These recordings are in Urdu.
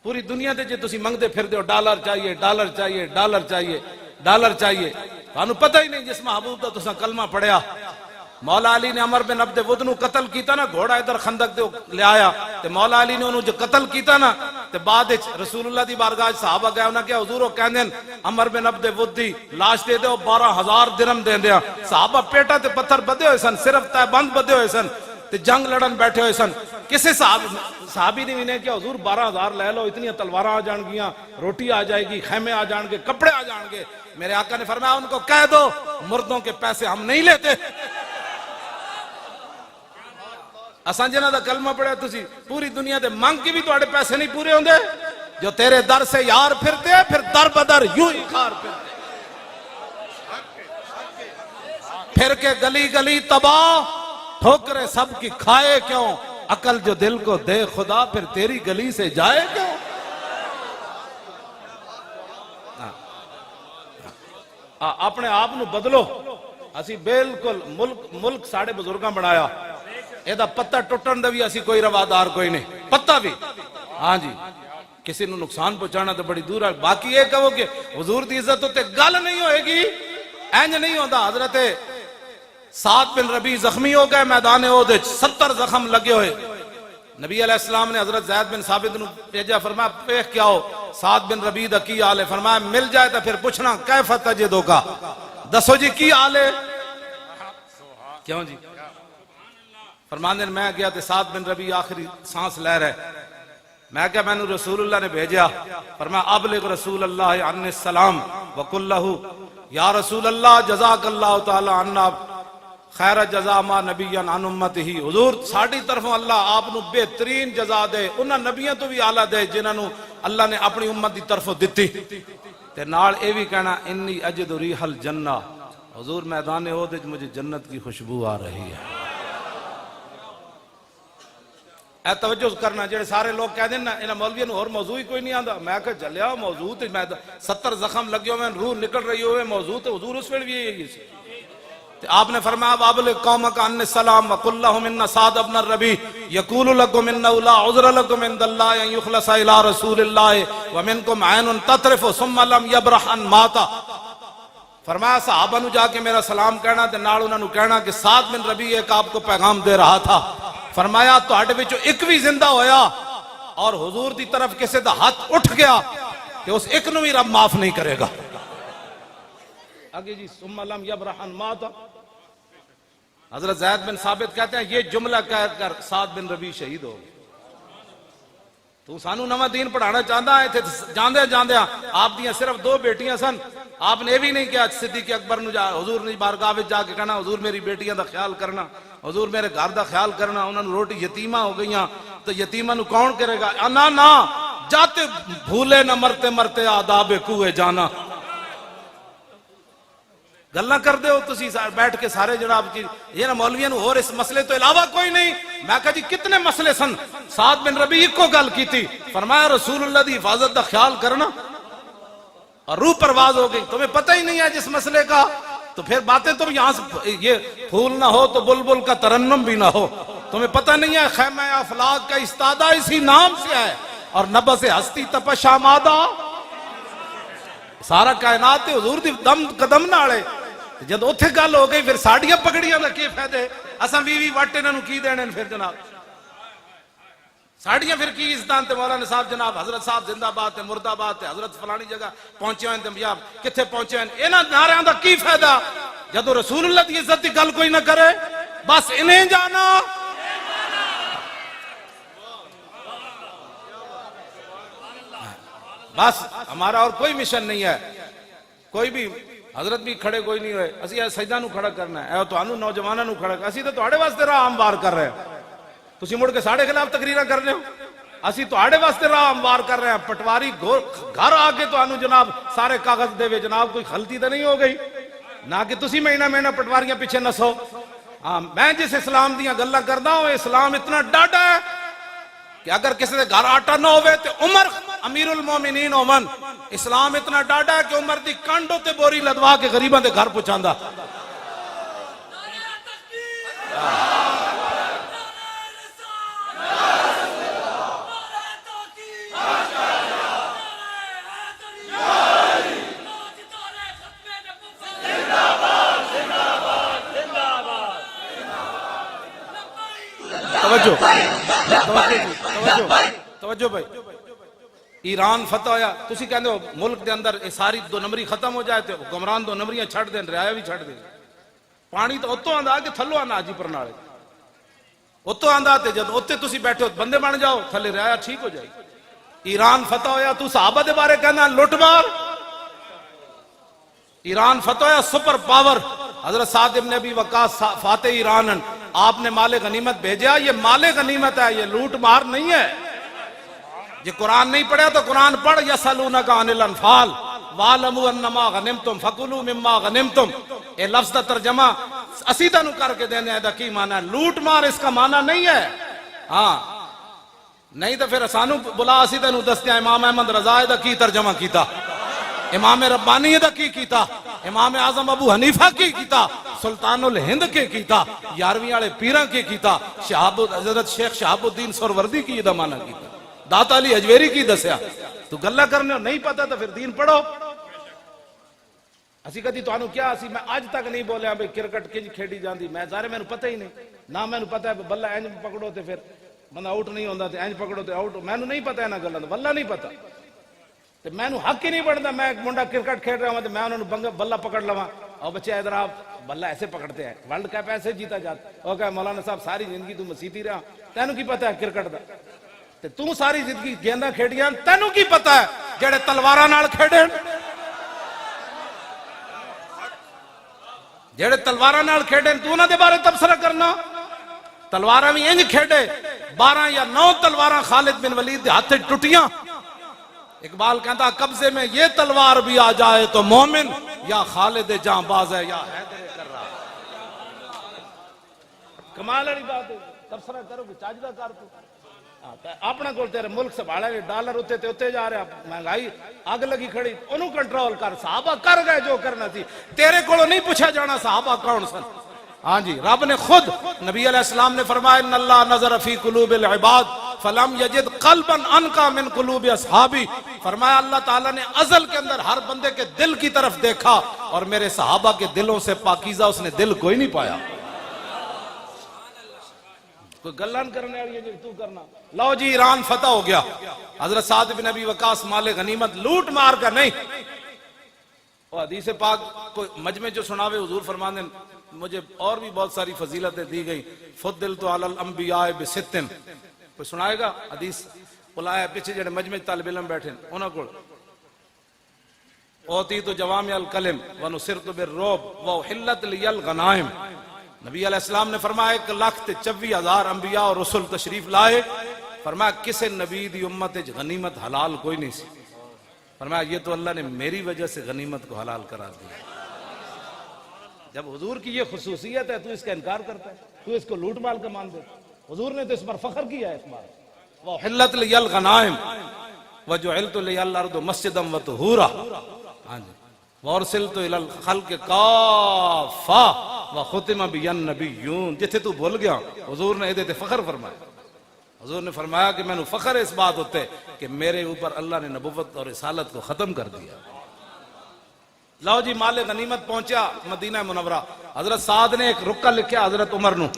پوری دنیا دے جے تسی منگدے پھر دیو ڈالر چاہیے ڈالر چاہیے ڈالر چاہیے ڈالر چاہیے، تانوں پتہ ہی نہیں جس محبوب دا تساں کلمہ پڑھیا۔ مولا علی نے عمر بن عبد ود نو قتل کیتا نا، گھوڑا ادھر خندق دے لے آیا تے مولا علی نے انہوں جو قتل کیتا نا تے بعد وچ رسول اللہ دی بارگاہ صحابہ گئے انہاں کہ حضور او کہندے عمر بن عبد ود دی لاش دے دیو 12,000 درہم دے دیاں۔ صحابہ پیٹا تے پتھر بدے ہوئے سن، صرف تے بند بدے ہوئے سن تے جنگ لڑن بیٹھے ہوئے سن۔ کسے صحابی نے بھی کہ حضور 12,000 لے لو، اتنی تلواراں آ جان گیاں، روٹی آ جائے گی، خیمے آ جان گے، کپڑے آ جان گے۔ میرے آقا نے فرمایا ان کو کہہ دو مردوں کے پیسے ہم نہیں لیتے۔ اساں جنہاں دا کلمہ پڑھیا تسی پوری دنیا دے مانگ کے بھی تواڈے پیسے نہیں پورے ہوندے، جو تیرے در سے یار پھرتے پھر در بدر یوں ہی خار پھرتے، پھر کے گلی گلی تباہ، ٹھوکرے سب کی کھائے کیوں، عقل جو دل کو دے خدا پھر تیری گلی سے جائے کیوں۔ اپنے آپ نو بدلو، اسی بالکل ملک ساڑھے بزرگاں بنایا، ایدہ پتہ ٹوٹن دے بھی اسی کوئی روادار کوئی نہیں، پتہ بھی ہاں جی کسی نو نقصان پہنچانا تو بڑی دور ہے۔ باقی یہ کہو کہ حضور دی عزت ہوتے گل نہیں ہوئے گی، اینج نہیں ہوتا۔ حضرت سعد بن ربی زخمی ہو گئے میدان احد، 70 زخم لگے ہوئے، نبی علیہ السلام نے حضرت زید بن ثابت نو بھیجا، فرمایا پیخ کیا ہو سعد بن ربی دا کی حال ہے؟ فرمایا مل جائے تو پھر پوچھنا کیف تجدو کا، دسو جی کی حال ہے؟ کیوں جی؟ فرمانے میں گیا تے سعد بن ربی آخری سانس لے رہے، میں کہا میں نے رسول اللہ نے بھیجیا، فرمایا ابلغ رسول اللہ عنہ السلام وقل لہو یا رسول اللہ جزاک اللہ تعالی عنہ خیر جزا ما نبیان عن امت ہی، حضور ساڑھی طرفوں اللہ آپ نو بہترین جزا دے، انہاں نبیوں تو بھی آلہ دے جنہاں نو اللہ نے اپنی امت دی طرفوں دیتی۔ تے نال اے بھی کہنا انی اجد ریح الجنہ، حضور میدان احد مجھے جنت کی خوشبو آ رہی ہے۔ اے توجہ کرنا، جڑے سارے لوگ کہہ دیں نا انہاں مولویوں اور موضوع ہی کوئی نہیں آندا، میں کہا جلیا موضوع تے 70 زخم لگے ہوئے روح نکل رہی ہوئے موضوع تے حضور اس ویل بھی یہی سی۔ آپ نے فرمایا وابلغ قومک عنی السلام وقل لہم ان سعد بن الربیع یقول لکم انہ لا عذر لکم عند اللہ ان یخلص الی رسول اللہ ومنکم عین تطرف ثم لم یبرح ان ماتا۔ فرمایا صحابہ نو جا کے میرا سلام کہنا تے نال انہاں نو کہنا کہ سعد بن ربیع ایک آپ کو پیغام دے رہا تھا، فرمایا تواڈے وچوں ایک بھی زندہ ہویا اور حضور دی طرف کسی دا ہاتھ اٹھ گیا کہ اس ایک نو بھی رب معاف نہیں کرے گا۔ آگے جی ثم لم یبرح ان ماتا، حضرت زید بن ثابت کہتے ہیں یہ جملہ کہہ کر سعد بن ربیع شہید ہو گئے۔ تو سانو نواں دین پڑھانا چاہتا ہے، جاندے جاندے آپ دیاں صرف 2 بیٹیاں سن، آپ نے بھی نہیں کہا صدیق اکبر نو جا حضور نے بارگاہ وچ جا کے کہنا حضور میری بیٹیاں دا خیال کرنا، حضور میرے گھر دا خیال کرنا، انہاں نو روٹی یتیمہ ہو گئیاں تو یتیمہ نو کون کرے گا؟ نا جاتے بھولے نہ مرتے مرتے آداب کوئے جانا۔ گلہ کر دے ہو تسی بیٹھ کے سارے جناب کی یہ نا مولویوں نے اور اس مسئلے تو علاوہ کوئی نہیں۔ میں کہا جی کتنے مسئلے سن، سعد بن ربیع کو گل کی تھی، فرمایا رسول اللہ دی حفاظت دا خیال کرنا، اور روح پرواز ہو گئی۔ تمہیں پتہ ہی نہیں ہے جس مسئلے کا، تو پھر باتیں تم یہاں سے یہ پھول نہ ہو تو بلبل کا ترنم بھی نہ ہو، تمہیں پتہ نہیں ہے خیمہ افلاک کا استادہ اسی نام سے ہے، اور نبض ہستی تپش آمادہ سارا کائنات حضور دی دم قدم نالے۔ جد اتھے گل ہو گئی پھر ساڑیاں پکڑیاں دا کی فائدے، اساں بھی واٹے انہوں کی دینے پھر جناب ساڑیاں پھر کی عزتان تے مولانا صاحب جناب حضرت صاحب زندہ بات ہے مردہ بات ہے حضرت فلانی جگہ پہنچے ہوئے ہیں کتھے پہنچے ہیں، انہاں نعرہاں دا کی فائدہ جدو رسول اللہ دی عزت دی گل کوئی نہ کرے، بس انہیں جانا۔ بس ہمارا اور کوئی مشن نہیں ہے، کوئی بھی حضرت بھی کھڑے کوئی نہیں ہوئے، اسی سجدہ نو کھڑا کرنا ہے، تو انہوں نوجوانہ نو کھڑا کرنا، اسی تو تواڈے واسطے راہ ہموار کر رہے ہیں، تسی مڑ کے ساڑھے خلاف تقریرہ کر رہے ہو، اسی تواڈے واسطے راہ ہموار کر رہے ہیں۔ پٹواری گھر آگے تو انہوں جناب سارے کاغذ دے وے جناب کوئی غلطی تو نہیں ہو گئی، نہ کہ تسی مہینہ مہینہ پٹواریاں پیچھے نسو۔ میں جس اسلام دیاں گلاں کردا ہوں، اسلام اتنا ڈاڈا ہے کہ اگر کسی دے گھر آٹا نہ ہوئے تو عمر امیر المومنین عمر، اسلام اتنا ڈاڈا ہے کہ عمر دی کانڈوں تے بوری لدوا کے غریباں دے گھر پہنچاندا۔ توجہ توجہ بھائی، ایران فتح ہویا، تسی کہندے ہو ملک دے اندر یہ ساری دو نمبری ختم ہو جائے تے حکمران دو نمبریاں چھڑ دین، رعایا بھی چھڑ دین، پانی تو اتوں آندا کہ تھلو آنا جی پرنالے اتوں آندا تے جد اتنے تسی بیٹھے ہو بندے بن جاؤ تھلے رعایا ٹھیک ہو جائے. ایران فتح ہویا تو صحابہ دے بارے کہنا لٹ مار. ایران فتح ہویا سپر پاور، حضرت سعد ابن ابی وقاص فاتح ایران، آپ نے مال غنیمت بھیجا، یہ مال غنیمت ہے، یہ لوٹ مار نہیں ہے. یہ قرآن نہیں پڑھا تو قرآن پڑھ. یسألونک عن الانفال وَاعْلَمُوا أَنَّمَا غَنِمْتُمْ فَكُلُوا مِمَّا غَنِمْتُمْ. اے لفظ دا ترجمہ اسیدہ نو کر کے دینے دا کی معنی ہے؟ لوٹ مار اس کا معنی نہیں ہے. ہاں نہیں تو پھر سانو بلا اسیدہ نو دستیا امام احمد رضا دا کی ترجمہ کیتا، امام ربانی دا کی کیتا، امام اعظم ابو حنیفہ کی کیتا، سلطان الہند کے کیتا، یارویں والے پیران کے کیتا، حضرت شیخ شہاب الدین سروردی کی دا معنی کیتا، داتا علی حجویری کی دسیا. تو گلہ کرنے ہو نہیں پتا تو پھر دین پڑھو. اسی کہتی تو آنو کیا اسی میں آج تک نہیں بولیا بھئی کرکٹ کج کھیڑی جاندی، میں ظاہر میں نے پتہ ہی نہیں نہ میں نے پتہ ہے بلہ اینج پکڑو تے پھر بندہ آؤٹ نہیں ہوندہ تے اینج پکڑو تے آؤٹ، میں نے نہیں پتہ ہے نا گلہ تو واللہ نہیں پتہ تے میں نے حق ہی نہیں پڑھتا. میں ایک منڈا کرکٹ کھیڑ رہا ہوں تے میں انہوں نے بلہ پکڑ لواں اور بچے ادھر آپ بلہ ایسے پکڑتے ہیں، ورلڈ کپ ایسے جیتا جاتا. اور کہا مولانا صاحب ساری زندگی تو مسیتی رہا، تینوں کی پتہ ہے کرکٹ دا؟ تے تو ساری زندگی گیندہ کھیڑیاں، تینوں کی پتہ ہے جڑے تلوارہ نال کھیڑے جڑے تلوارہ نال کھیڑے تو انہاں دے بارے تبصرہ کرنا. تلوارہ بھی انج کھیڑے 12 یا 9 تلوارہ خالد بن ولید دے ہاتھ ٹوٹیاں. اقبال کہتا قبضے میں یہ تلوار بھی آ جائے تو مومن یا خالد جاں باز ہے یا حیدر کر رہا. کمال والی بات ہے. تبصرہ کرو کہ چاجدہ کر تو اپنا کول تیرے ملک سنبھالا گئے ڈالر اتے تے اتے جا رہے مہنگائی اگ لگی کھڑی انہوں کنٹرول کر. صحابہ کر گئے جو کرنا تھی، تیرے کولو نہیں پوچھا جانا صحابہ کون سن. ہاں جی رب نے خود نبی علیہ السلام نے فرمایا ان اللہ نظر فی قلوب العباد فلم یجد قلبا انقا من قلوب اصحابی. فرمایا اللہ تعالیٰ نے ازل کے اندر ہر بندے کے دل کی طرف دیکھا اور میرے صحابہ کے دلوں سے پاکیزہ اس نے دل کوئی نہیں پایا. کوئی گلان کرنے والی ہے جو تو کرنا. لو جی ایران فتح ہو گیا. حضرت سعد بن ابی وقاص مال غنیمت لوٹ مار کر نہیں. اور حدیث پاک کوئی مجمع جو سناوے حضور فرمانے مجھے اور بھی بہت ساری فضیلتیں دی گئی. فضلت علی الانبیاء بستن. کوئی سنائے گا حدیث بلایا پیچھے جڑے مجمع طالب علم بیٹھے انہاں کو اوتیت جوامع الکلم ونصرت بالرعب واحلت لی الغنائم. نبی علیہ السلام نے فرمایا 1,24,000 انبیاء اور رسول تشریف لائے. فرمایا کسے نبی دی امت غنیمت حلال کوئی نہیں سی. فرمایا یہ تو اللہ نے میری وجہ سے غنیمت کو حلال قرار دیا. جب حضور کی یہ خصوصیت ہے تو اس کا انکار کرتا ہے، تو اس کو لوٹ مال کا مان دے. حضور نے تو اس پر فخر کیا ہے. اس بار وَحِلَّتْ لِيَ الْغَنَائِمْ وَجُعِلْتُ لِيَ الْأَرْضُ مَسْجِدًا وَطُهُورًا. ہاں جی وَأُرْسِلْتُ إِلَى الْخَلْقِ كَافَّةً وَخُتِمَ بِيَ النَّبِيُّونَ. جتھے تو بھول گیا حضور نے ادھے فخر فرمایا. حضور نے فرمایا کہ میں نے فخر اس بات ہوتے کہ میرے اوپر اللہ نے نبوت اور رسالت کو ختم کر دیا. لو جی مال غنیمت پہنچا مدینہ منورہ. حضرت سعد نے ایک رکہ لکھیا حضرت عمر نو.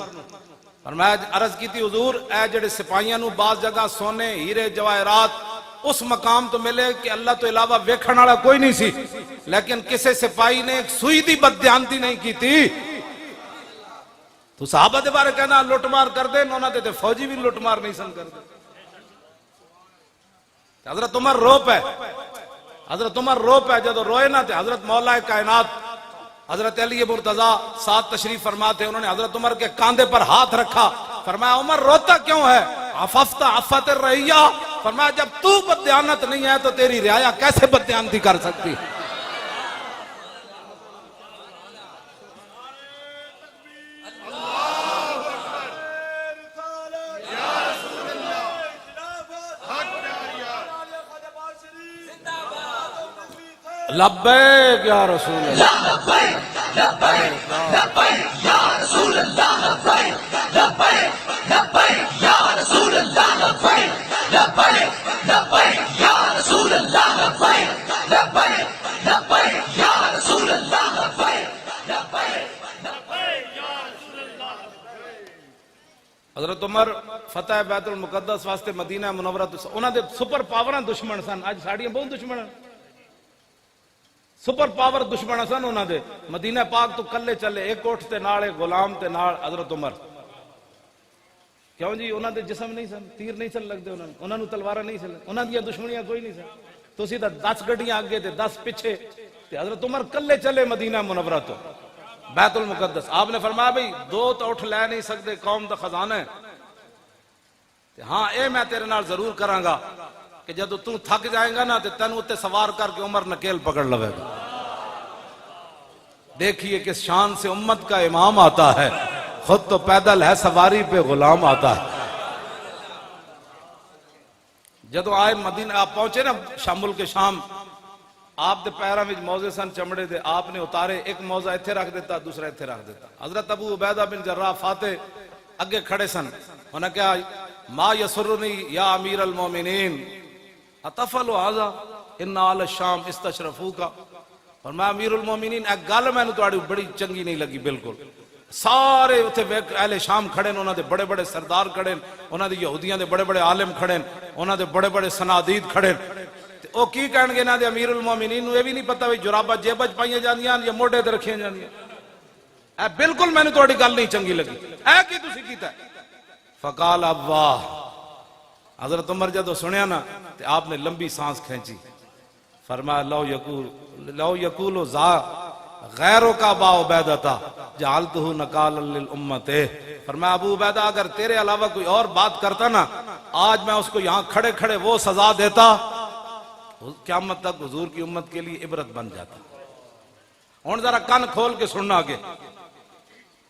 فرمایا عرض کی تھی حضور اے جڑے سپاہیاں نو بعض جگہ سونے ہیرے جواہرات اس مقام تو ملے کہ اللہ تو علاوہ ویکھن والا کوئی نہیں سی، لیکن کسے سپاہی نے ایک سوئی دی بددیانتی نہیں کی تھی. تو صحابہ دے بارے کہنا لوٹ مار کر دے، انہوں نے فوجی بھی لوٹ مار نہیں سن کر دے. حضرت عمر رو پہ حضرت عمر رو پہ جدو روئے نہ تھے. حضرت مولا کائنات حضرت علی مرتضیٰ ساتھ تشریف فرما تھے. انہوں نے حضرت عمر کے کاندھے پر ہاتھ رکھا. فرمایا عمر روتا کیوں ہے؟ عففت عفت الرعیہ. فرمایا جب تو بددیانت نہیں ہے تو تیری رعایا کیسے بددیانتی کر سکتی؟ لبیک یا رسول اللہ لبیک لبیک لبیک یا رسول اللہ لبیک لبیک لبیک یا رسول اللہ لبیک لبیک لبیک یا رسول اللہ لبیک لبیک لبیک یا رسول اللہ لبیک لبیک لبیک یا رسول اللہ. حضرت عمر فتح بیت المقدس واسطے مدینہ منورہ انہاں دے سپر پاوراں دشمن سن، اج ساڈیاں بہت دشمن سپر پاور دشمن سن انہاں دے، مدینہ پاک تو کلے چلے، ایک اٹھ تے نال ایک غلام تے نال حضرت عمر، کیوں جی انہاں دے جسم نہیں سن، تیر نہیں سن لگدے انہاں نوں تلواراں نہیں سن، انہاں دیاں دشمنیاں کوئی نہیں سن، تسی تے 10 گڈیاں اگے تے 10 پیچھے، تے حضرت عمر کلے چلے مدینہ منورہ تو بیت المقدس۔ آپ نے فرمایا بھئی دو تو اٹھ لے نہیں سکتے، قوم دا خزانہ ہے، ہاں اے میں تیرے نال ضرور کراں گا کہ جدو تو تھک جائے گا نا تے تینوں تے سوار کر کے عمر نکیل پکڑ لوے گا۔ دیکھیے کس شان سے امت کا امام آتا ہے، خود تو پیدل ہے سواری پہ غلام آتا ہے۔ جدو آئے مدینہ آپ پہنچے نا شامل کے شام، آپ دے پیراں وچ موزے سن چمڑے دے، آپ نے اتارے، ایک موزہ ایتھے رکھ دیتا دوسرا ایتھے رکھ دیتا۔ حضرت ابو عبیدہ بن جراح فاتح اگے کھڑے سن، انہوں نے کہا ما یسرنی یا امیر المومنین اتفعل ھذا ان آل الشام استشرفوکا، اور میں امیر المومنین ایک گل میں نے تہاڈی بڑی چنگی نہیں لگی بالکل، سارے اتھے اہل شام کھڑے انہاں دے بڑے بڑے سردار کھڑے، انہاں دے یہودیاں دے بڑے بڑے عالم کھڑے، انہاں دے بڑے بڑے سنادید کھڑے، او کی کہن گے نا دے امیر المومنین نو یہ بھی نہیں پتہ وی جرابہ جیبہ چ پائیاں جاندیاں یا موڈے تے رکھیاں جاندیاں، اے بالکل میں نے تہاڈی گل نہیں چنگی لگی، اے کی تسی کیتا ہے؟ فقال ابا، حضرت عمر جدو سنیا نا تے آپ نے لمبی سانس کھینچی، فرمایا لو یقول ذا غیروں کا با عبیدتا جعلتہ نکالا للامت، فرمایا ابو عبیدہ اگر تیرے علاوہ کوئی اور بات کرتا نا آج میں اس کو یہاں کھڑے کھڑے وہ سزا دیتا، قیامت تک حضور کی امت کے لیے عبرت بن جاتا۔ ہن ذرا کان کھول کے سننا آگے،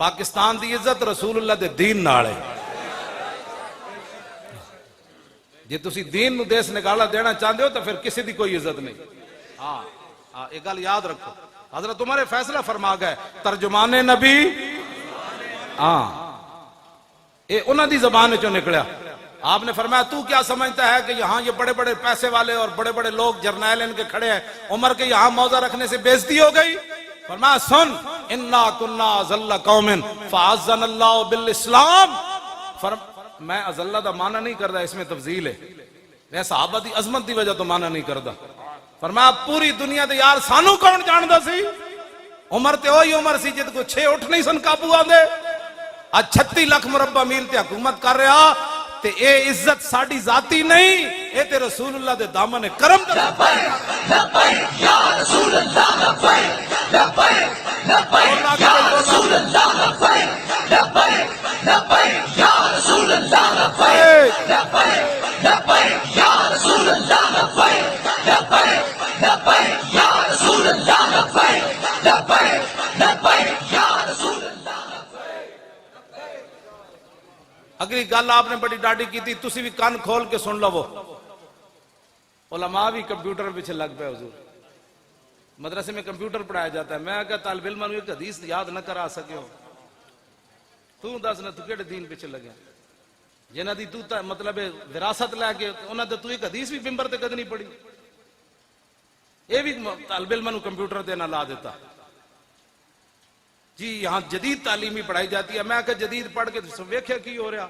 پاکستان دی عزت رسول اللہ دے دین نال ہے، جے تسی دین نو دیس نگالا دینا چاہتے ہو تو پھر کسی دی کوئی عزت نہیں۔ ہاں ایک گل یاد رکھو، حضرت عمر فیصلہ فرما گئے ترجمان نبی، ہاں اے انہاں دی زبان چوں نکلیا، آپ نے فرمایا تو کیا سمجھتا ہے کہ یہاں یہ بڑے بڑے پیسے والے اور بڑے بڑے لوگ جرنیل ان کے کھڑے ہیں، عمر کے یہاں موضع رکھنے سے بےزتی ہو گئی؟ فرمایا سن انا کنا ذل قوم فعزنا اللہ بالاسلام، میں ازلہ دا معنی نہیں کردا، اس میں تفضیل ہے، میں صحابہ دی عظمت دی وجہ تو معنی نہیں کردا، فرمایا پوری دنیا دے یار سانو کون جاندا سی؟ عمر تے وہی عمر سی جد کو 6 اٹھ نہیں سن قابو آندے، آج 36 لاکھ مربع میل تے حکومت کر رہا، تے اے عزت ساڑی ذاتی نہیں، اے تے رسول اللہ دے دامن کرم دا۔ لبیک لبیک یا رسول اللہ، لبیک لبیک لبیک یا رسول اللہ، لبیک لبیک لبیک یا رسول اللہ، لبیک لبیک لبیک یا رسول اللہ، لبیک لبیک لبیک یا رسول اللہ، لبیک لبیک لبیک یا رسول اللہ۔ اگلی گل آپ نے بڑی ڈاڈی کی تھی، تسی بھی کان کھول کے سن لو، علماء بھی کمپیوٹر پیچھے لگ پہ حضور، مدرسے میں کمپیوٹر پڑھایا جاتا ہے، میں کہا طالب علم نے ایک حدیث یاد نہ کرا سکے ہو، تو دس نہ تو کیڑے دین پیچھے لگے جنہ دی تو مطلب وراثت لے کے انہاں تے تو ایک حدیث بھی ممبر تے کد نہیں پڑھی، یہ بھی طالب علم نے کمپیوٹر تے نہ لا دیتا جی یہاں جدید تعلیمی پڑھائی جاتی ہے، میں کہ جدید پڑھ کے ویکھیا کی ہو رہا،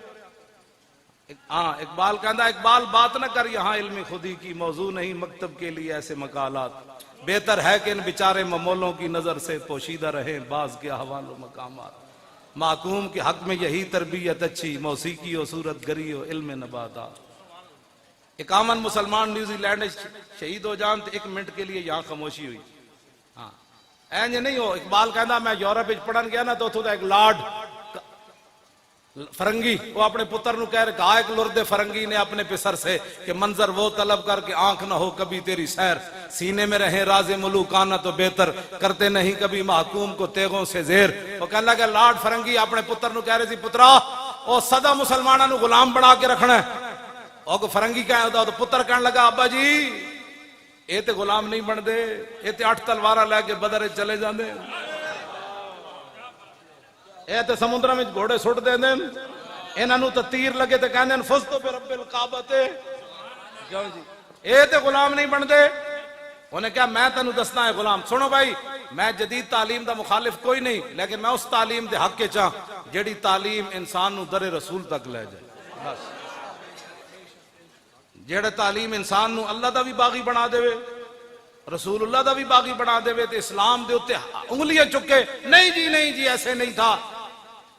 ہاں اقبال کہندا اقبال بات نہ کر یہاں علم خودی کی، موضوع نہیں مکتب کے لیے ایسے مقالات، بہتر ہے کہ ان بیچارے ممولوں کی نظر سے پوشیدہ رہیں بعض کے احوال و مقامات، محکوم کے حق میں یہی تربیت اچھی، موسیقی و صورت گری و علم نباتات۔ 51 مسلمان نیوزی لینڈ شہید ہو جان تو 1 منٹ کے لیے یہاں خاموشی ہوئی، ہاں اینج نہیں ہو، اقبال کہنا میں یورپ پڑھن گیا نا تو اتھوں دا ایک لارڈ فرنگی وہ اپنے پتر نو کہہ رہے کہا ایک لرد فرنگی نے اپنے پسر سے کہ منظر وہ طلب کر کے آنکھ نہ ہو کبھی تیری سیر، سینے میں رہیں راز ملوکانہ تو بہتر، کرتے نہیں کبھی محکوم کو تیغوں سے زیر۔ وہ کہنے لگا لارڈ فرنگی اپنے پتر نو کہہ رہے سی پترا او سدا مسلمانہ نو غلام بنا کے رکھنا ہے، اور فرنگی کہہ تو پتر کہنے لگا ابا جی اے تے غلام نہیں بن دے، اے تے 8 تلوارہ لے کے بدر چلے جاندے، اے تے سمندر میں گھوڑے سٹ دے دیں، انہاں نو تے تیر لگے تے کہندے ہیں فزتو برب الکعبۃ، کیوں جی اے تے غلام نہیں بن دے۔ انہیں کہا میں تینوں دسنا ہے غلام، سنو بھائی میں جدید تعلیم دا مخالف کوئی نہیں، لیکن میں اس تعلیم دے حق کے چاہ جیڑی تعلیم انسان نو در رسول تک لے جائے۔ بس جیڑے تعلیم انسان نو اللہ دا بھی باغی بنا دے رسول اللہ دا بھی باغی بنا دے تے اسلام دے اتے انگلیاں چکے نہیں جی ایسے نہیں تھا،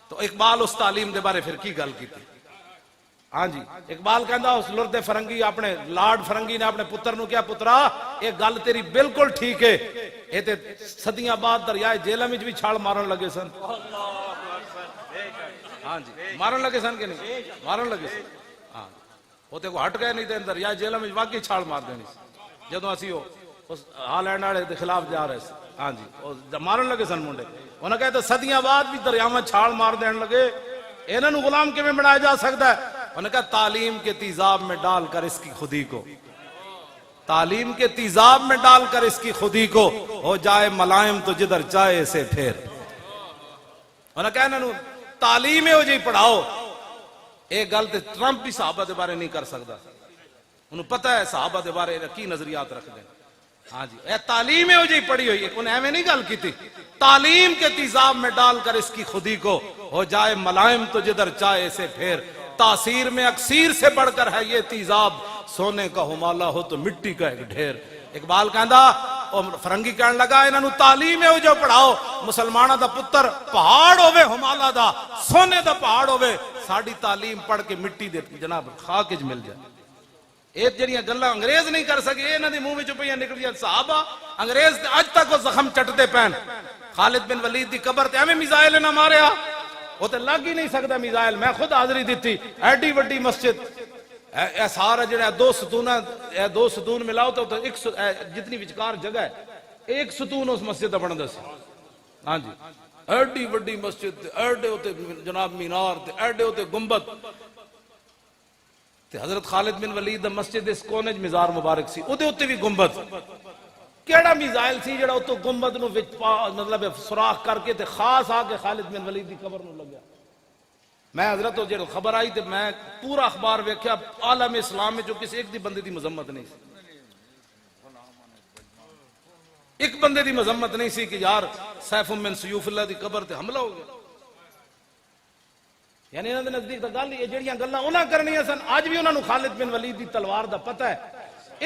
تو اقبال اس تعلیم دے بارے پھر کی گل کی تھی؟ ہاں جی اقبال کہندا اس لرد فرنگی اپنے لارڈ فرنگی نے اپنے پتر نو کیا پترا یہ گل تیری بالکل ٹھیک ہے، یہ تے صدیاں بعد دریائے جہلم وچ بھی چھال مارن لگے سن۔ ہاں جی مارن لگے سن کہ نہیں مارن لگے سن، ہاں وہ تے کو ہٹ گئے نہیں تے دریائے جہلم وچ واقعی چھال مار دینی جدوں اسی اس ہالینڈ والے دے خلاف جا رہے سے۔ ہاں جی مارن لگے سن منڈے، انہاں کہتے صدیاں بعد بھی دریاواں چھال مار دین لگے، انہاں نو غلام کیویں بنایا جا سکتا ہے؟ انہوں نے کہا تعلیم کے تیزاب میں ڈال کر اس کی خودی کو، تعلیم کے تیزاب میں ڈال کر اس کی خودی کو ہو جائے ملائم تو جدھر چاہے اسے پھیر۔ انہوں نے کہا انہوں تعلیم ہو جی پڑھاؤ، ایک گل تے ٹرمپ بھی صحابہ دے بارے نہیں کر سکتا، انہوں پتہ ہے صحابہ دے بارے کی نظریات رکھ دیں۔ ہاں جی اے تعلیم ہو جی پڑھی ہوئی، انہیں ایویں نہیں گل کی تھی، تعلیم کے تیزاب میں ڈال کر اس کی خودی کو ہو جائے ملائم تو جدھر چاہے اسے پھیر، تاثیر میں اکسیر سے بڑھ کر ہے یہ تیزاب، سونے کا ہمالہ ہو تو مٹی کا ایک ڈھیر۔ اقبال کہندا فرنگی کہن لگا انہاں نو تعلیم ہو جو پڑھاؤ، مسلمانہ دا پتر پہاڑ ہوے ہمالہ دا، سونے دا پہاڑ ہوے، ساڑی تعلیم پڑھ کے مٹی دے جناب خاک وچ مل جائے۔ ایک جڑیاں گلاں انگریز نہیں کر سکے انہاں دی منہ وچوں پئیاں نکلیاں، صحابہ انگریز تے اج تک وہ زخم چٹتے پین۔ خالد بن ولید دی قبر تے ایویں میزائل نہ ماریا، وہ تے لگ ہی نہیں سکتا میزائل، میں خود حاضری دیتی، ایڈی وڈی مسجد، اے سارا جڑا دو ستون ملاؤ تو ایک جتنی وچکار جگہ ہے ایک ستون اس مسجد دا بندا سی۔ ہاں جی ایڈی وڈی مسجد، ایڈے ہوتے جناب مینار تے ایڈے ہوتے گنبد تے حضرت خالد بن ولید دا مسجد اس کونے وچ مزار مبارک سی، اودے اوتے بھی گنبد، کیڑا میزائل سی جڑا اتو گنبد نو وچ مطلب سوراخ کر کے تے خاص آ کے خالد بن ولید دی قبر نو لگیا۔ میں حضرت تو جڑا خبر آئی تے میں پورا اخبار ویکھیا، عالم اسلام میں جو کسی ایک دی بندے دی مذمت نہیں سی، ایک بندے دی مذمت نہیں سی کہ یار سیف من سیوف اللہ دی قبر تے حملہ ہو گیا۔ یعنی انہاں دے نزدیک تے گل یہ جڑیاں گلاں انہاں کرنیاں سن، اج بھی انہاں نو خالد بن ولید دی تلوار دا پتہ ہے،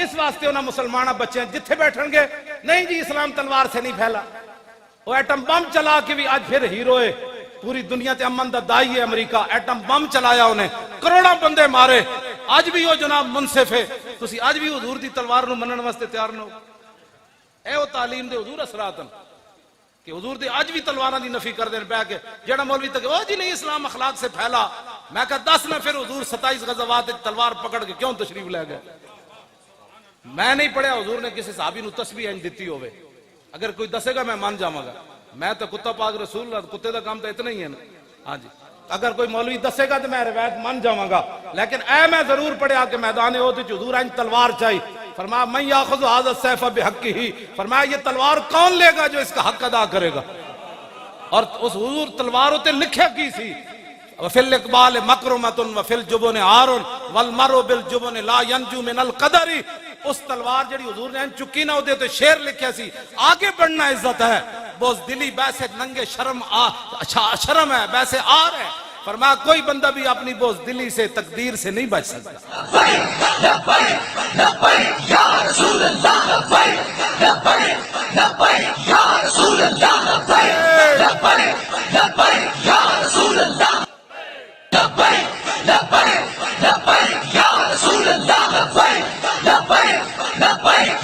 اس واسطے انہاں مسلمانہ بچے جتھے بیٹھن گے نہیں جی اسلام تلوار سے نہیں پھیلا۔ وہ ایٹم بم چلا کے بھی آج پھر ہیرو ہے، پوری دنیا تے امن دا دائی ہے امریکہ، ایٹم بم چلایا انہیں، کروڑوں بندے مارے، آج بھی وہ جناب منصف ہے، تسی آج بھی حضور دی تلوار نو منن واسطے تیار نہ ہو۔ اے وہ تعلیم دے حضور اثراتن کہ حضور دے آج بھی تلواراں دی نفی کر دین پہ کہ جڑا مولوی تک او جی نہیں اسلام اخلاق سے پھیلا، میں کہا 10 میں پھر حضور 27 غزوات تلوار پکڑ کے کیوں تشریف لے گئے؟ میں نہیں پڑھیا حضور نے کسی صحابی نو تسبیح انج دتی ہوئے، اگر کوئی دسے گا میں مان جاواں گا، میں تو کتا پاک رسول اللہ، کتے دا کام تو اتنا ہی ہے نا۔ ہاں جی اگر کوئی مولوی دسے گا تو میں روایت مان جاواں گا، لیکن اے میں ضرور پڑھیا کہ میدان احد وچ حضور انج تلوار چاہی، فرمایا من یاخذ ھذا السیف بحقہ، فرمایا یہ تلوار کون لے گا جو اس کا حق ادا کرے گا۔ اور اس حضور تلوار تے لکھیا کی سی وفی الاقبال مکرمۃ وفی الجبن عار والمرء بالجبن لا ینجو من القدر، اس تلوار جڑی حضور نے چکی نہ ادے تو شعر لکھیا سی آگے بڑھنا عزت ہے، بزدلی بیسے ننگے شرم ہے بیسے آر ہے، فرمایا کوئی بندہ بھی اپنی بزدلی سے تقدیر سے نہیں بچ سکتا۔ لبیک یا رسول اللہ، لبیک یا رسول اللہ، لبیک یا رسول اللہ، لبیک یا رسول اللہ، لبیک یا رسول اللہ، لبیک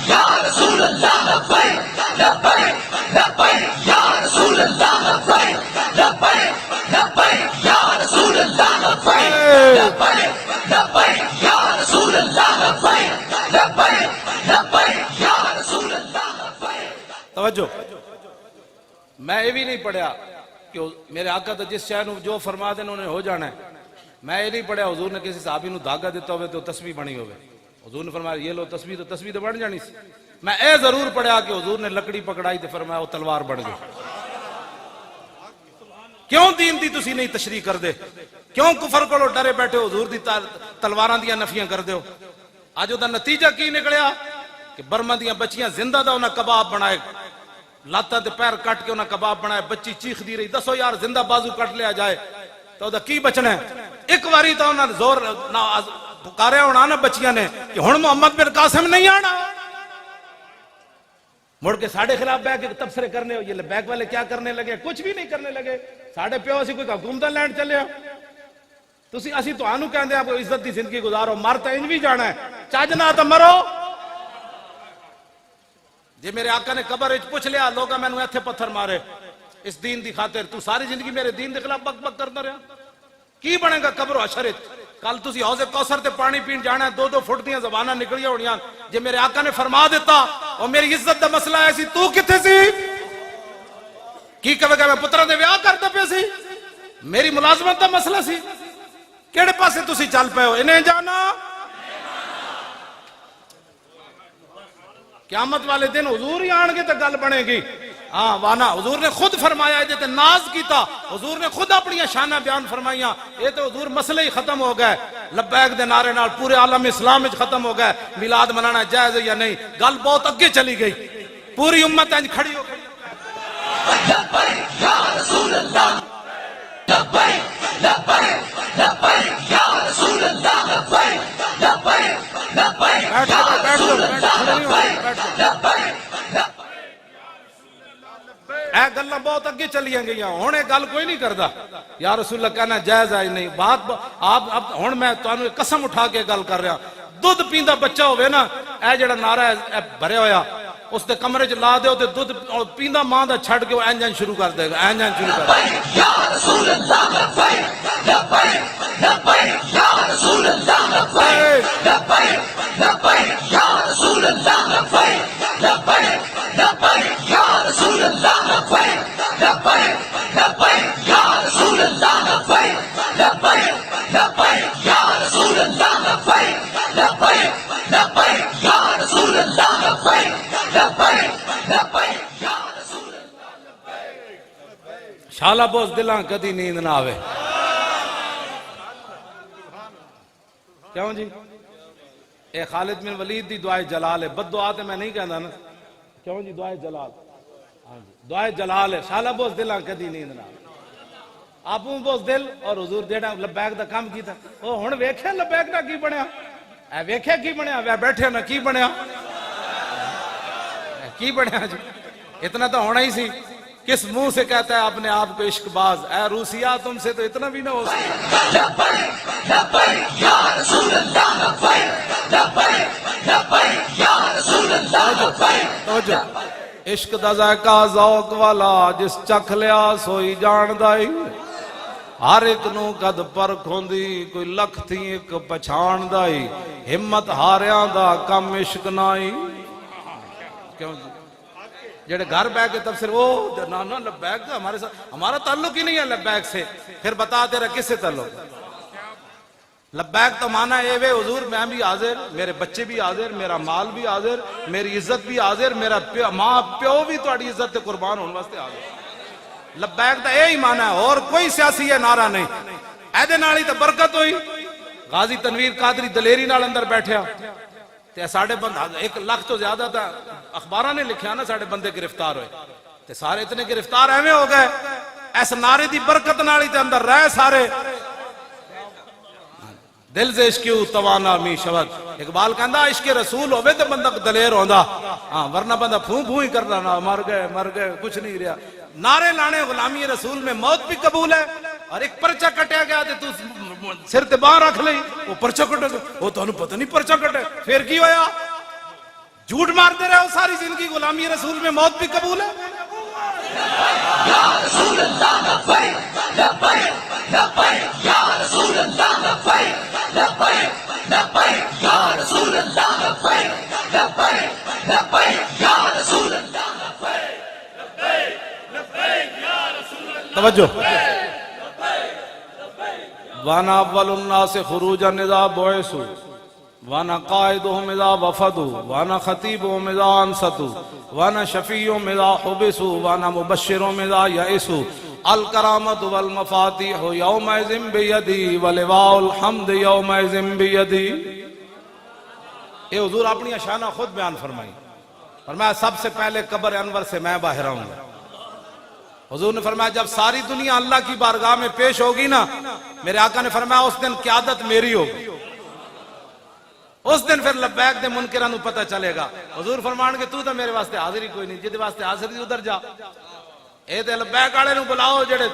یا رسول اللہ، لبیک یا رسول اللہ، لبیک یا رسول اللہ، لبیک یا رسول اللہ۔ توجہ، میں یہ بھی نہیں پڑھیا کہ میرے آقا تو جس شے نو جو فرما دیں انہوں نے ہو جانا ہے، میں یہ نہیں پڑھیا حضور نے کسی صحابی نو دھاگا دیتا ہوئے تو تسبیح بنی ہوئے، حضور نے فرمایا یہ لو تسبیح تو بن جانی سی۔ میں اے ضرور پڑھیا کہ حضور نے لکڑی پکڑائی تو فرمایا وہ تلوار بن گئی۔ کیوں دین دی تسی نہیں تشریح کر دے؟ کیوں کفر کو ڈرے بیٹھے حضور دی تلواراں دیاں نفیاں کر دیو؟ آج دا نتیجہ کی نکلیا کہ برما دیاں بچیاں زندہ دا انہاں کباب بنائے، لاتاں تے پیر کٹ کے انہاں کباب بنائے، بچی چیخ دی رہی، دسو یار زندہ بازو کٹ لیا جائے تو دا کی بچنا ہے؟ ایک واری تو انہوں نے زور پکاریا ہونا نا بچیاں نے کہ ہن محمد بن قاسم نہیں آنا، مڑ کے ساڑھے خلاف بیک تبصرے کرنے ہو، یہ بیک والے کیا کرنے لگے؟ کچھ بھی نہیں کرنے لگے، ساڑھے پیو اسی کوئی حکومت لینڈ چلے تسی اسی تو آنو کہندے آپ کو عزت دی زندگی گزارو، مر تو انج بھی جانا ہے، چاجنا تو مرو۔ جی میرے آقا نے قبر وچ پوچھ لیا لوگا میں نے ایتھے پتھر مارے اس دین دی خاطر، تو ساری زندگی میرے دین دے خلاف بک بک کرتا رہا، کی بنے گا قبر و حشر وچ؟ کل تسی حوض کوثر تے پانی پین جانا ہے، 2 فٹ دیاں زباناں نکلیاں ہونیاں، جے میرے آقا نے فرما دیتا اور میری عزت دا مسئلہ ہے سی تو کتھے سی؟ کی کہے گا میں پترا دے ویاہ کرتا پہ سی؟ میری ملازمت دا مسئلہ سی؟ کیڑے پاسے تسی چل پے ہو؟ انہیں جانا قیامت والے دن حضور ہی آن گے تو گل بنے گی۔ ہاں وانا حضور نے خود فرمایا جے تے ناز کیتا، حضور نے خود اپنی شانہ بیان فرمائیاں، یہ تو حضور مسئلے ہی ختم ہو گئے، لبیک دے نعرے نال پورے عالم اسلام وچ ختم ہو گئے، میلاد منانا جائز ہے یا نہیں، گل بہت اگے چلی گئی، پوری امت انج کھڑی ہو گئی۔ لبیک یا رسول اللہ، لبیک لبیک لبیک یا رسول اللہ، لبیک لبیک لبیک یا رسول اللہ، اے گلاں بہت اگے چلیاں گئیاں، ہن اے گل کوئی نہیں کردا یا رسول اللہ کہنا جائز ہے نہیں، بات آپ ہن میں تانوں قسم اٹھا کے گل کر رہا، دودھ پیندا بچہ ہوے نا، اے جڑا نعرہ ہے بھریا ہویا اس دے کمرے چ لا دیو تے دودھ پیندا ماں دا چھڈ کے اینجن شروع کر دے گا، اینجن شروع کر دے گا۔ یا رسول اللہ لبیک لبیک لبیک یا رسول اللہ لبیک لبیک لبیک یا رسول اللہ لبیک لبیک لبیک یا رسول اللہ لبیک لبیک لبیک یا رسول اللہ لبیک لبیک لبیک یا رسول اللہ لبیک لبیک لبیک یا رسول اللہ لبیک لبیک لبیک یا رسول اللہ لبیک۔ شالا بوس دلاں کدی نیند نہ آوے، کیوں جی؟ اے خالد بن ولید دی دعائے جلال ہے، بد دعا تے میں نہیں کہندا نا، کیوں جی؟ دعائے جلال، ہاں جی دعائے جلال ہے، شالا بوس دلاں کدی نیند نہ آوے۔ آپوں بوس دل اور حضور جیڑا لبیک دا کام کیتا، او ہن ویکھیا لبیک دا کی بنیا؟ اے ویکھیا کی بنیا؟ وے بیٹھے نا کی بنیا؟ کی بنیا جی؟ اتنا تو ہونا ہی سی، کس منہ سے کہتا ہے اپنے آپ کو عشق باز؟ اے روسیا تم سے تو اتنا بھی نہ ہو سکتا۔ لبیک لبیک یا رسول اللہ لبیک لبیک لبیک یا رسول اللہ لبیک۔ توجہ، عشق دا ذائقہ ذوق والا جس چکھ لیا سوئی جاندہ ہی، ہر ایک نو قد پرکھ ہوندی کوئی لکھ تھی ایک پچھاندہ ہی، ہمت ہاریاں دا کم عشق نائی۔ کیوں جی؟ جڑے گھر بیٹھ کے تفسیر وہ نا لبیک کا ہمارے ساتھ ہمارا تعلق ہی نہیں ہے لبیک سے، پھر بتا تیرا کس سے تعلق؟ لبیک تو مانا اے وے حضور میں بھی حاضر، میرے بچے بھی حاضر، میرا مال بھی حاضر، میری عزت بھی حاضر، میرا ماں پیو بھی تہاڈی عزت تے قربان ہونے واسطے حاضر۔ لبیک دا یہی مانا ہے، اور کوئی سیاسی ہے نعرہ نہیں، اے نال ہی تے برکت ہوئی۔ غازی تنویر قادری دلیری نال اندر بیٹھیا تے ساڑھے بندہ 1 لاکھ تو زیادہ تھا، اخباراں نے لکھیا نا ساڑھے بندے گرفتار ہوئے تے سارے اتنے گرفتار ایویں ہو گئے، ایس نعرے دی برکت نال ہی تے اندر رہے سارے۔ دل سے عشقیو توانا می شود، اقبال کہندا عشق رسول ہوئے تے بندہ دلیر ہوندا، ہاں ورنہ بندہ پھوں پھوں ہی کردا نا، مر گئے کچھ نہیں رہا۔ نعرے لانے غلامی رسول میں موت بھی قبول ہے، اور ایک پرچہ کٹیا گیا تے تو سر تے باہر رکھ لئی، وہ پرچہ کٹے وہ تانوں پتہ نہیں پرچہ کٹے، پھر کی ہویا؟ جھوٹ مارتے رہے ہو ساری زندگی، غلامی رسول میں موت بھی قبول ہے۔ یا رسول اللہ لبیک لبیک لبیک یا رسول اللہ لبیک لبیک لبیک یا رسول اللہ لبیک لبیک لبیک یا رسول اللہ لبیک لبیک یا رسول اللہ۔ توجہ، وانا اول الناس خروجا اذا بعثوا وانا قائدهم اذا وفدوا وانا خطيبهم اذا انصتوا وانا شفيعهم اذا حبسوا وانا مبشرهم اذا يئسوا الکرامت والمفاتیح یومئذ بیدی ولواء الحمد یومئذ بیدی۔ یہ حضور اپنی شانہ خود بیان فرمائی، فرمایا سب سے پہلے قبر انور سے میں باہر آؤں گا، حضور نے فرمایا جب ساری دنیا اللہ کی بارگاہ میں پیش ہوگی نا، میرے آقا نے فرمایا اس دن قیادت میری ہوگی، اس دن پھر لبیک دے منکران کو پتہ چلے گا۔ حضور فرمان کہ تو میرے واسطے حاضر ہی کوئی نہیں، جدے واسطے حاضر ہی ادھر جا۔ اے تے لبیک والے نو بلاؤ جڑے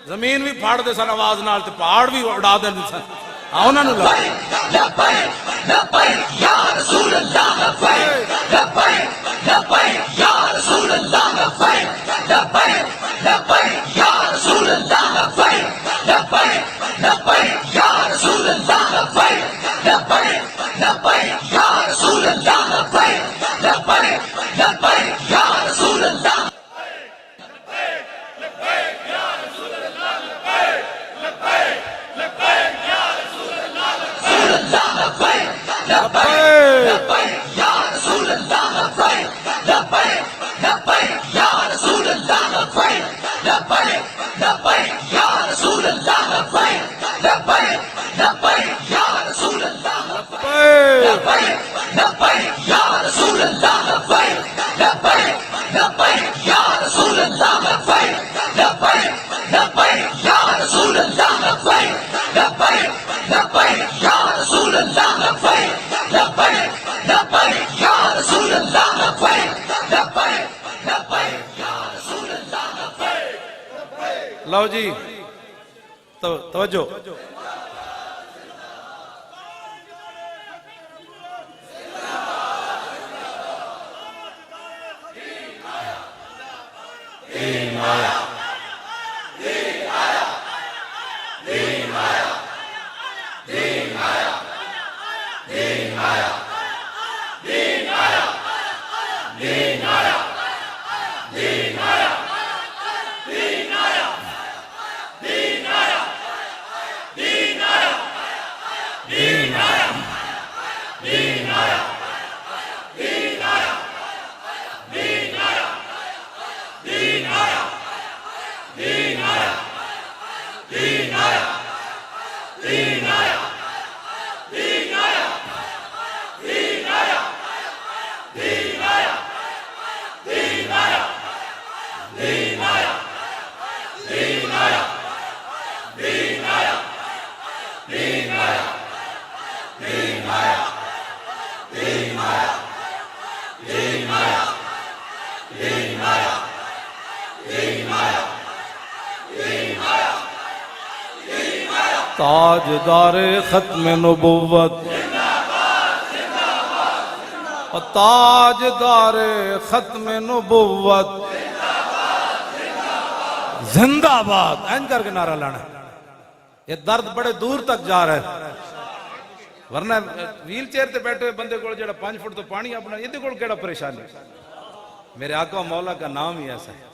زمین بھی پھاڑ دے سن آواز نال تے پہاڑ بھی اڑا دے سن، انہاں نو لا لبیک لبیک یا رسول اللہ، لبیک لبیک لبیک یا رسول اللہ، لبیک لبیک لبیک یا رسول اللہ، لبیک لبیک لبیک یا رسول اللہ، لبیک لبیک لبیک یا رسول اللہ، لبیک لبیک لبیک یا رسول اللہ۔ لو جی توجہ، تاجدار ختم نبوت، تاجدار ختم نبوت زندہ باد، این کر کے نعرہ لانا۔ یہ درد بڑے دور تک جا رہا ہے، ورنہ ویل چیئر تے بیٹھے ہوئے بندے کو جڑا 5 فٹ تو پانی اپنا، یہ دیکھو کیڑا پریشانی۔ میرے آقا مولا کا نام ہی ایسا ہے،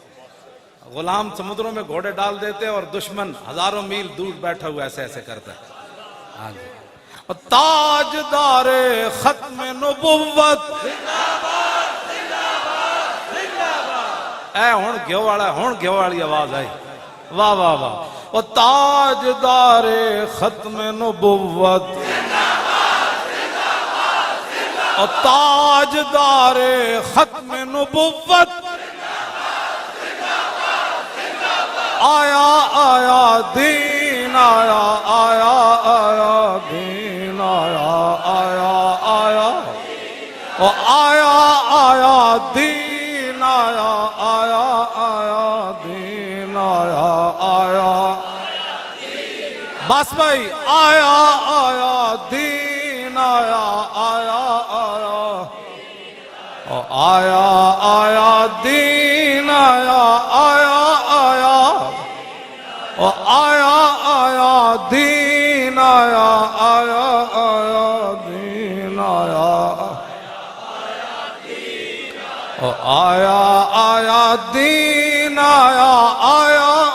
غلام سمندروں میں گھوڑے ڈال دیتے اور دشمن ہزاروں میل دور بیٹھا ہوا ایسے ایسے کرتا ہے۔ ہاں جی، تاجدار ختم نبوت، اے ہون گیو والا، ہون گیو والی آواز آئی، واہ واہ واہ۔ وہ تاجدار ختم نبوت، اور تاجدار ختم نبوت، آیا آیا دین آیا، آیا آیا دین آیا، آیا آیا او آیا آیا دین آیا، آیا آیا دین آیا، آیا بس بھائی، آیا آیا دین آیا، آیا آیا او آیا آیا دین آیا، آیا آیا او آیا آیا دین آیا، آیا آیا دین آیا، او آیا آیا دین آیا، آیا